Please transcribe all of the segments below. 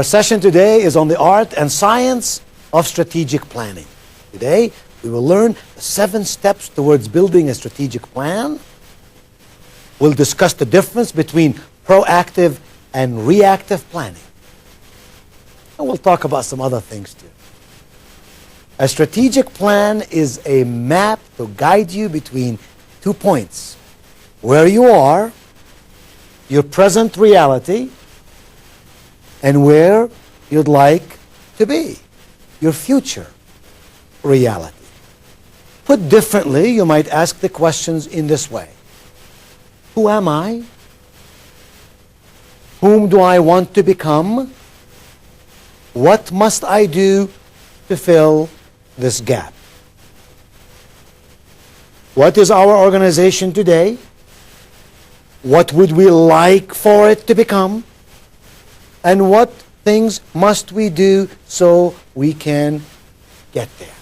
Our session today is on the art and science of strategic planning. Today, we will learn the 7 steps towards building a strategic plan. We'll discuss the difference between proactive and reactive planning. And we'll talk about some other things too. A strategic plan is a map to guide you between 2 points: where you are, your present reality, and where you'd like to be, your future reality. Put differently, you might ask the questions in this way: who am I? Whom do I want to become? What must I do to fill this gap? What is our organization today? What would we like for it to become? And what things must we do so we can get there?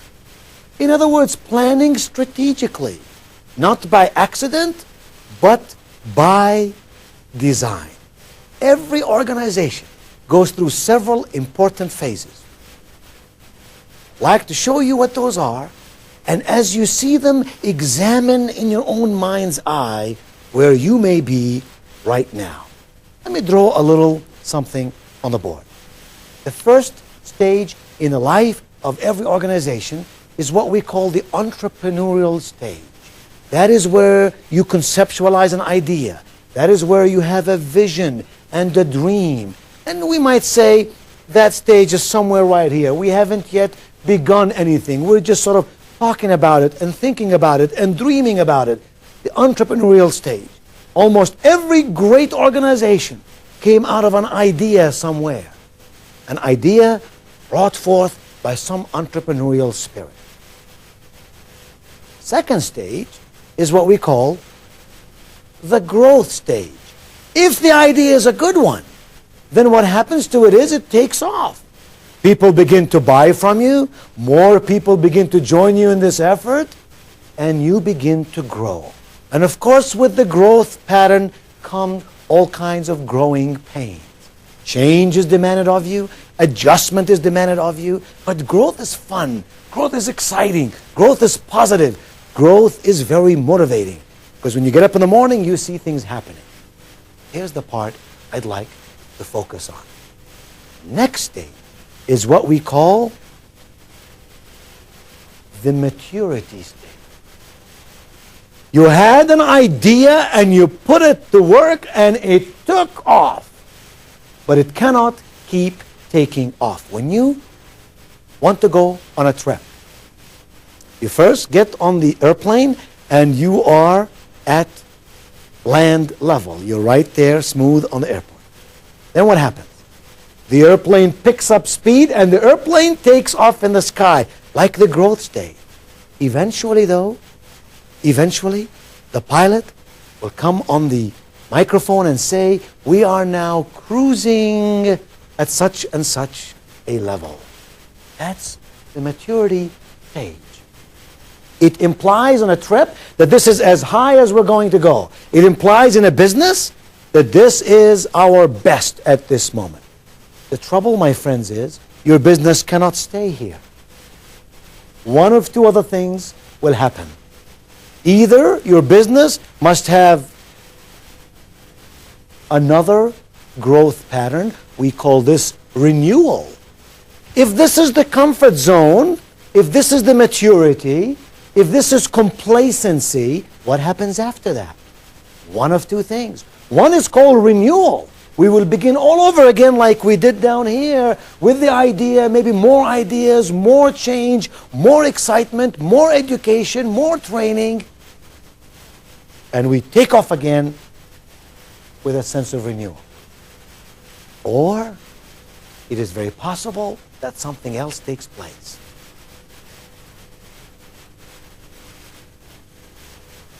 In other words, planning strategically, not by accident, but by design. Every organization goes through several important phases. I'd like to show you what those are, and as you see them, examine in your own mind's eye where you may be right now. Let me draw a little something on the board. The first stage in the life of every organization is what we call the entrepreneurial stage. That is where you conceptualize an idea. That is where you have a vision and a dream. And we might say that stage is somewhere right here. We haven't yet begun anything. We're just sort of talking about it and thinking about it and dreaming about it. The entrepreneurial stage. Almost every great organization came out of an idea somewhere. An idea brought forth by some entrepreneurial spirit. Second stage is what we call the growth stage. If the idea is a good one, then what happens to it is it takes off. People begin to buy from you, more people begin to join you in this effort, and you begin to grow. And of course, with the growth pattern come all kinds of growing pains. Change is demanded of you, adjustment is demanded of you, but growth is fun, growth is exciting, growth is positive, growth is very motivating. Because when you get up in the morning, you see things happening. Here's the part I'd like to focus on. Next stage is what we call the maturity stage. You had an idea and you put it to work and it took off. But it cannot keep taking off. When you want to go on a trip, you first get on the airplane and you are at land level. You're right there, smooth on the airport. Then what happens? The airplane picks up speed and the airplane takes off in the sky, like the growth stage. Eventually, though, the pilot will come on the microphone and say, we are now cruising at such and such a level. That's the maturity stage. It implies on a trip that this is as high as we're going to go. It implies in a business that this is our best at this moment. The trouble, my friends, is your business cannot stay here. One of 2 other things will happen. Either your business must have another growth pattern. We call this renewal. If this is the comfort zone, if this is the maturity, if this is complacency, what happens after that? One of 2 things. One is called renewal. We will begin all over again like we did down here with the idea, maybe more ideas, more change, more excitement, more education, more training. And we take off again with a sense of renewal. Or it is very possible that something else takes place.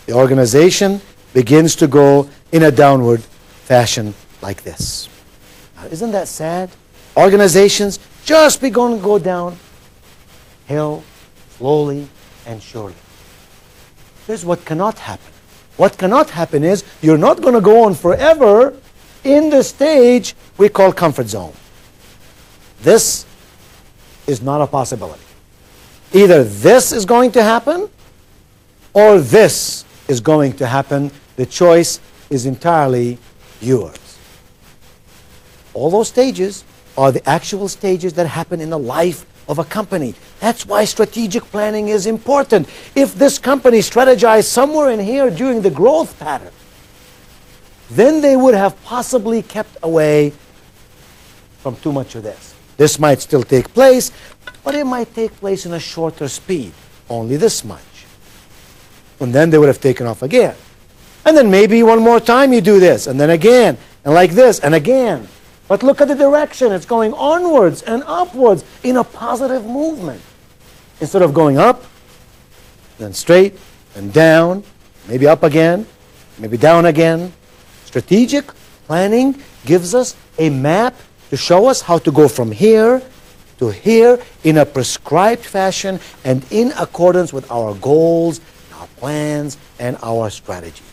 The organization begins to go in a downward fashion like this. Now, isn't that sad? Organizations just begun to go downhill slowly and surely. Here's what cannot happen. What cannot happen is you're not going to go on forever in the stage we call comfort zone. This is not a possibility. Either this is going to happen or this is going to happen. The choice is entirely yours. All those stages are the actual stages that happen in the life of a company. That's why strategic planning is important. If this company strategized somewhere in here during the growth pattern, then they would have possibly kept away from too much of this. This might still take place, but it might take place in a shorter speed, only this much. And then they would have taken off again. And then maybe one more time you do this, and then again, and like this, and again. But look at the direction. It's going onwards and upwards in a positive movement. Instead of going up, then straight, and down, maybe up again, maybe down again. Strategic planning gives us a map to show us how to go from here to here in a prescribed fashion and in accordance with our goals, our plans, and our strategy.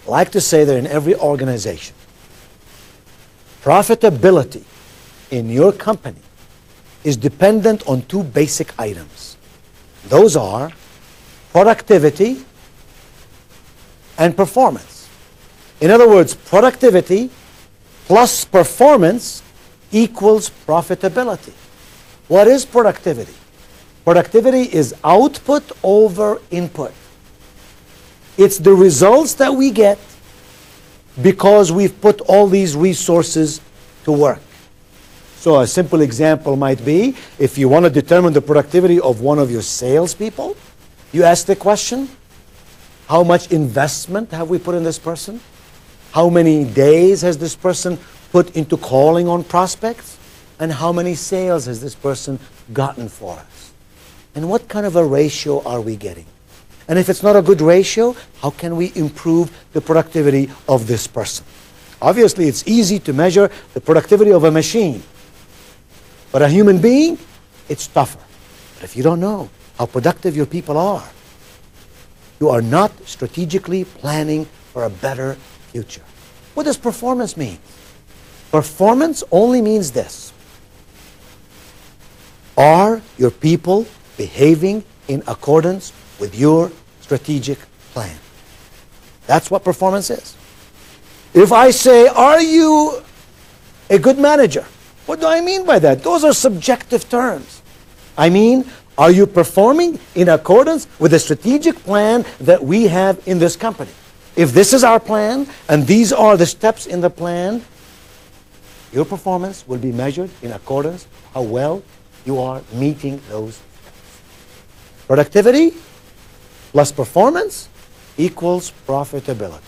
I like to say that in every organization, profitability in your company is dependent on two basic items. Those are productivity and performance. In other words, productivity plus performance equals profitability. What is productivity? Productivity is output over input. It's the results that we get because we've put all these resources to work. So a simple example might be, if you want to determine the productivity of one of your salespeople, you ask the question, how much investment have we put in this person? How many days has this person put into calling on prospects? And how many sales has this person gotten for us? And what kind of a ratio are we getting? And if it's not a good ratio, how can we improve the productivity of this person? Obviously, it's easy to measure the productivity of a machine. But a human being, it's tougher. But if you don't know how productive your people are, you are not strategically planning for a better future. What does performance mean? Performance only means this. Are your people behaving in accordance with your strategic plan? That's what performance is. If I say, are you a good manager? What do I mean by that? Those are subjective terms. I mean, are you performing in accordance with the strategic plan that we have in this company? If this is our plan, and these are the steps in the plan, your performance will be measured in accordance with how well you are meeting those steps. Productivity plus performance equals profitability.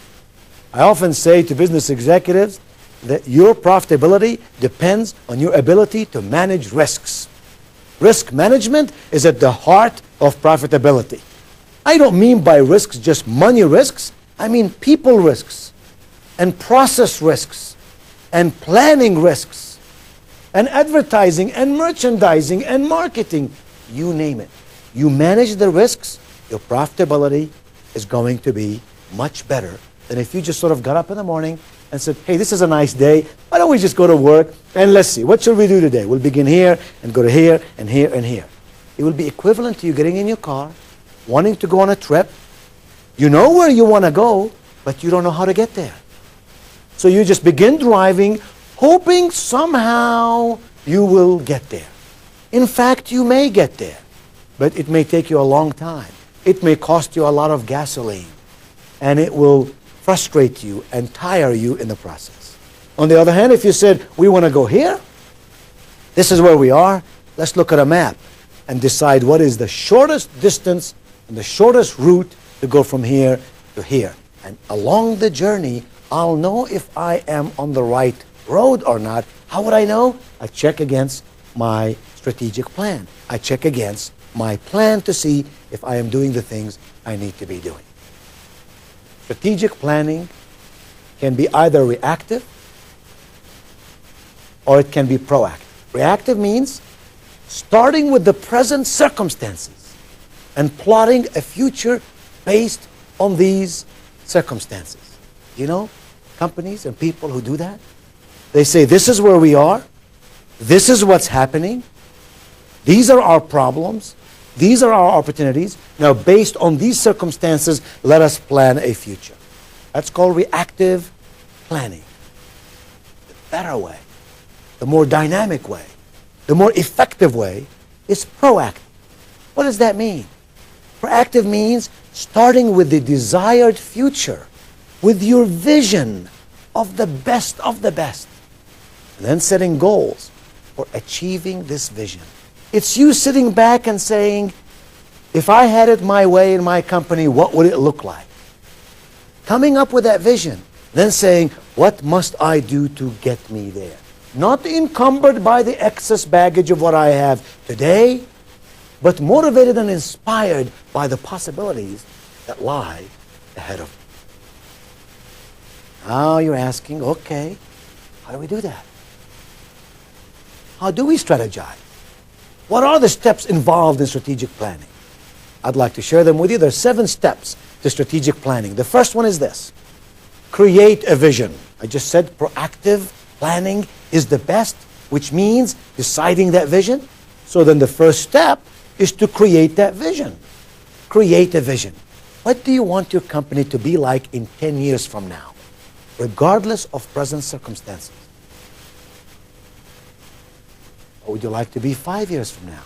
I often say to business executives that your profitability depends on your ability to manage risks. Risk management is at the heart of profitability. I don't mean by risks just money risks. I mean people risks, and process risks, and planning risks, and advertising, and merchandising, and marketing. You name it. You manage the risks, your profitability is going to be much better than if you just sort of got up in the morning and said, hey, this is a nice day. Why don't we just go to work and let's see, what should we do today? We'll begin here and go to here and here and here. It will be equivalent to you getting in your car, wanting to go on a trip. You know where you want to go, but you don't know how to get there. So you just begin driving, hoping somehow you will get there. In fact, you may get there, but it may take you a long time. It may cost you a lot of gasoline, and it will frustrate you and tire you in the process. On the other hand, if you said, we want to go here, this is where we are, let's look at a map and decide what is the shortest distance and the shortest route to go from here to here. And along the journey, I'll know if I am on the right road or not. How would I know? I check against my strategic plan. I check against my plan to see if I am doing the things I need to be doing. Strategic planning can be either reactive or it can be proactive. Reactive means starting with the present circumstances and plotting a future based on these circumstances. You know, companies and people who do that, they say, this is where we are, This is what's happening. These are our problems. These are our opportunities. Now, based on these circumstances, let us plan a future. That's called reactive planning. The better way, the more dynamic way, the more effective way is proactive. What does that mean? Proactive means starting with the desired future, with your vision of the best, and then setting goals for achieving this vision. It's you sitting back and saying, if I had it my way in my company, what would it look like? Coming up with that vision, then saying, what must I do to get me there? Not encumbered by the excess baggage of what I have today, but motivated and inspired by the possibilities that lie ahead of me. Now you're asking, okay, how do we do that? How do we strategize? What are the steps involved in strategic planning? I'd like to share them with you. There are 7 steps to strategic planning. The first one is this: create a vision. I just said proactive planning is the best, which means deciding that vision. So then the first step is to create that vision. Create a vision. What do you want your company to be like in 10 years from now, regardless of present circumstances? What would you like to be 5 years from now,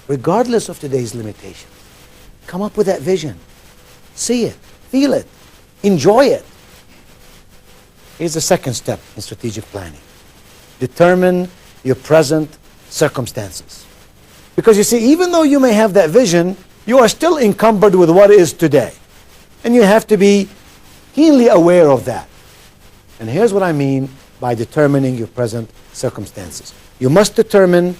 regardless of today's limitations? Come up with that vision. See it, feel it, enjoy it. Here's the second step in strategic planning. Determine your present circumstances. Because you see, even though you may have that vision, you are still encumbered with what is today. And you have to be keenly aware of that. And here's what I mean by determining your present circumstances. You must determine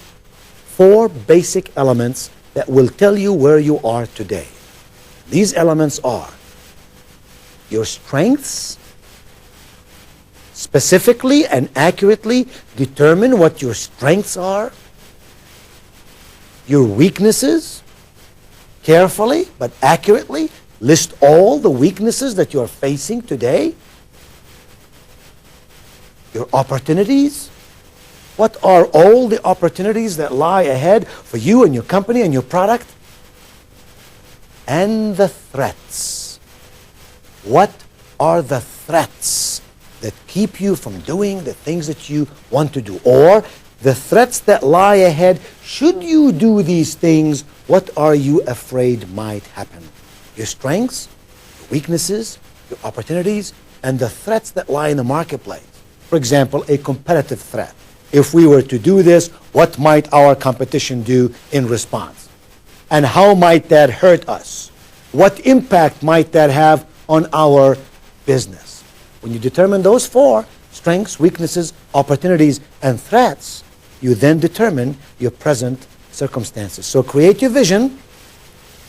4 basic elements that will tell you where you are today. These elements are your strengths. Specifically and accurately determine what your strengths are. Your weaknesses. Carefully but accurately list all the weaknesses that you are facing today. Your opportunities. What are all the opportunities that lie ahead for you and your company and your product? And the threats. What are the threats that keep you from doing the things that you want to do? Or the threats that lie ahead, should you do these things, what are you afraid might happen? Your strengths, your weaknesses, your opportunities, and the threats that lie in the marketplace. For example, a competitive threat. If we were to do this, what might our competition do in response? And how might that hurt us? What impact might that have on our business? When you determine those 4, strengths, weaknesses, opportunities, and threats, you then determine your present circumstances. So create your vision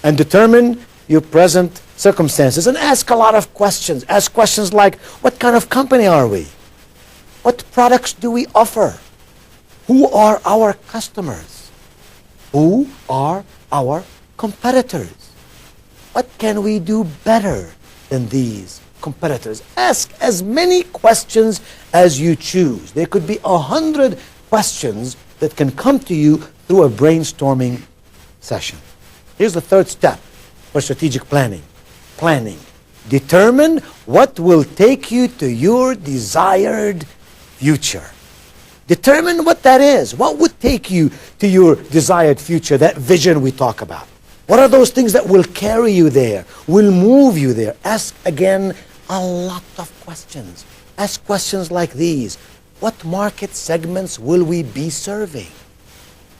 and determine your present circumstances and ask a lot of questions. Ask questions like, what kind of company are we? What products do we offer? Who are our customers? Who are our competitors? What can we do better than these competitors? Ask as many questions as you choose. There could be 100 questions that can come to you through a brainstorming session. Here's the third step for strategic planning. Planning. Determine what will take you to your desired future. Determine what that is. What would take you to your desired future, that vision we talk about? What are those things that will carry you there, will move you there? Ask again a lot of questions. Ask questions like these. What market segments will we be serving?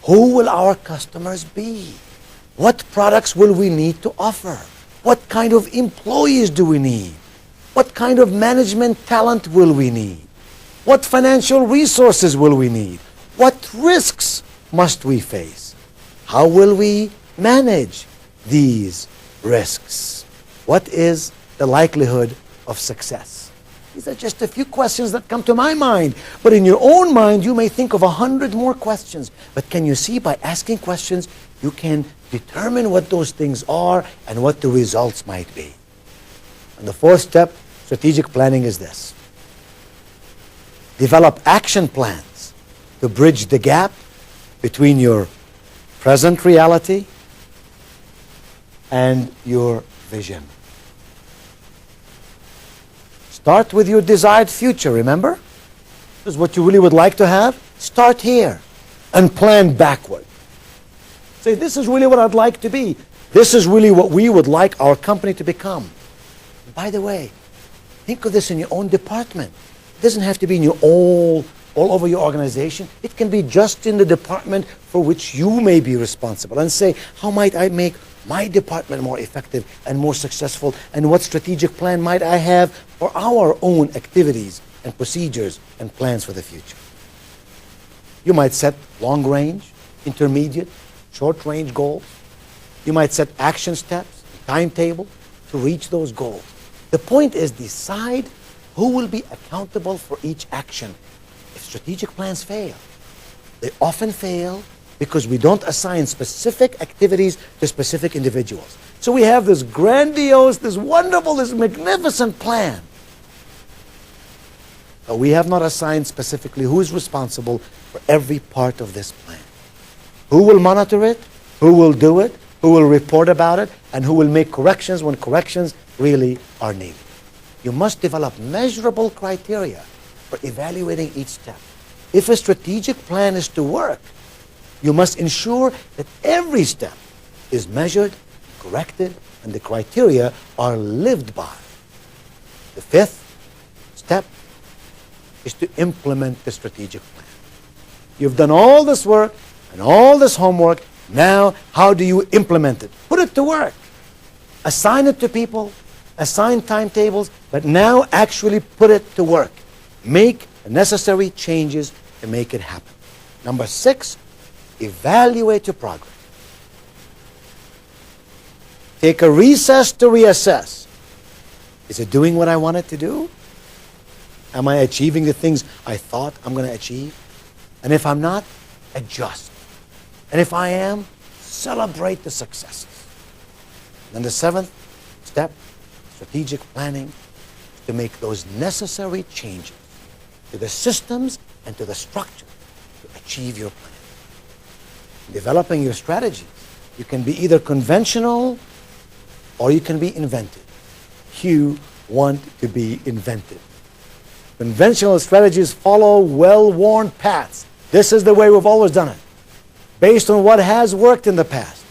Who will our customers be? What products will we need to offer? What kind of employees do we need? What kind of management talent will we need? What financial resources will we need? What risks must we face? How will we manage these risks? What is the likelihood of success? These are just a few questions that come to my mind. But in your own mind, you may think of 100 more questions. But can you see, by asking questions, you can determine what those things are and what the results might be. And the 4th step, strategic planning, is this. Develop action plans to bridge the gap between your present reality and your vision. Start with your desired future, remember? This is what you really would like to have. Start here and plan backward. Say, this is really what I'd like to be. This is really what we would like our company to become. By the way, think of this in your own department. It doesn't have to be in your all over your organization. It can be just in the department for which you may be responsible. And say, how might I make my department more effective and more successful? And what strategic plan might I have for our own activities and procedures and plans for the future? You might set long range, intermediate, short range goals. You might set action steps, timetable to reach those goals. The point is, decide who will be accountable for each action. If strategic plans fail, they often fail because we don't assign specific activities to specific individuals. So we have this grandiose, this wonderful, this magnificent plan, but we have not assigned specifically who is responsible for every part of this plan. Who will monitor it? Who will do it? Who will report about it? And who will make corrections when corrections really are needed? You must develop measurable criteria for evaluating each step. If a strategic plan is to work, you must ensure that every step is measured, corrected, and the criteria are lived by. The fifth step is to implement the strategic plan. You've done all this work and all this homework. Now, how do you implement it? Put it to work. Assign it to people, assign timetables, but now actually put it to work. Make the necessary changes to make it happen. Number 6, evaluate your progress. Take a recess to reassess. Is it doing what I want it to do? Am I achieving the things I thought I'm going to achieve? And if I'm not, adjust. And if I am, celebrate the successes. And the 7th step, strategic planning, is to make those necessary changes to the systems and to the structure to achieve your plan. In developing your strategies, you can be either conventional or you can be inventive. You want to be inventive. Conventional strategies follow well-worn paths. This is the way we've always done it, based on what has worked in the past.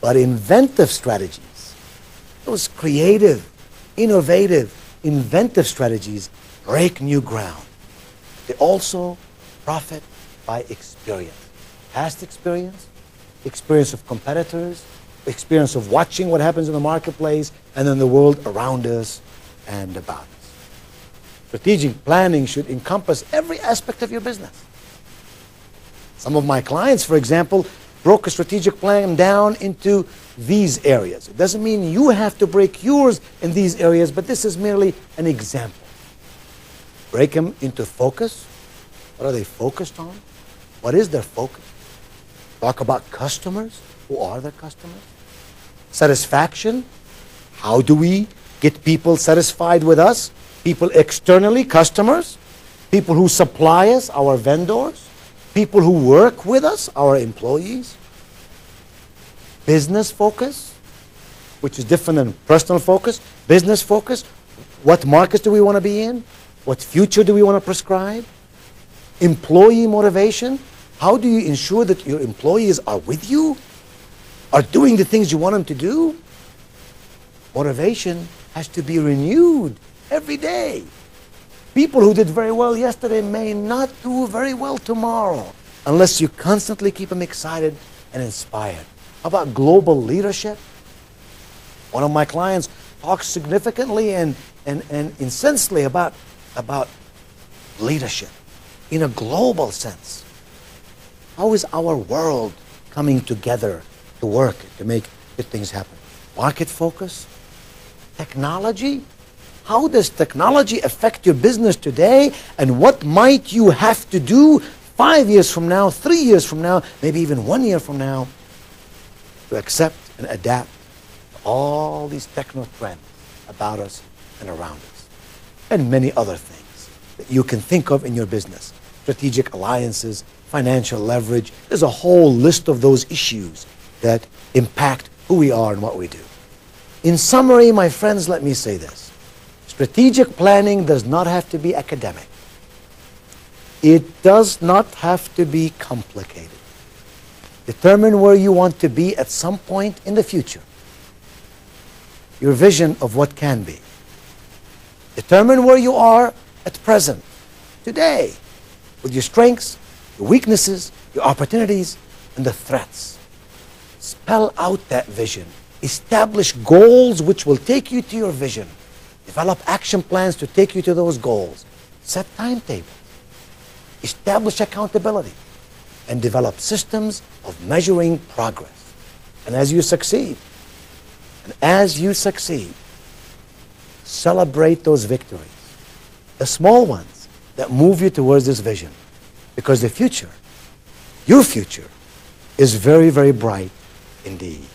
But inventive strategies, those creative, innovative, inventive strategies break new ground. They also profit by experience. Past experience, experience of competitors, experience of watching what happens in the marketplace and in the world around us and about us. Strategic planning should encompass every aspect of your business. Some of my clients, for example, broke a strategic plan down into these areas. It doesn't mean you have to break yours in these areas, but this is merely an example. Break them into focus. What are they focused on? What is their focus? Talk about customers. Who are their customers? Satisfaction. How do we get people satisfied with us? People externally, customers. People who supply us, our vendors. People who work with us, our employees. Business focus, which is different than personal focus. Business focus, what markets do we want to be in? What future do we want to prescribe? Employee motivation, how do you ensure that your employees are with you? Are doing the things you want them to do? Motivation has to be renewed every day. People who did very well yesterday may not do very well tomorrow unless you constantly keep them excited and inspired. How about global leadership? One of my clients talks significantly and insensely about leadership in a global sense. How is our world coming together to work, to make good things happen? Market focus? Technology? How does technology affect your business today? And what might you have to do 5 years from now, 3 years from now, maybe even 1 year from now to accept and adapt to all these techno trends about us and around us? And many other things that you can think of in your business. strategic alliances, financial leverage. There's a whole list of those issues that impact who we are and what we do. In summary, my friends, let me say this. Strategic planning does not have to be academic. It does not have to be complicated. Determine where you want to be at some point in the future. Your vision of what can be. Determine where you are at present, today, with your strengths, your weaknesses, your opportunities, and the threats. Spell out that vision. Establish goals which will take you to your vision. Develop action plans to take you to those goals. Set timetables. Establish accountability. And develop systems of measuring progress. And as you succeed, celebrate those victories, the small ones that move you towards this vision. Because the future, your future, is very, very bright indeed.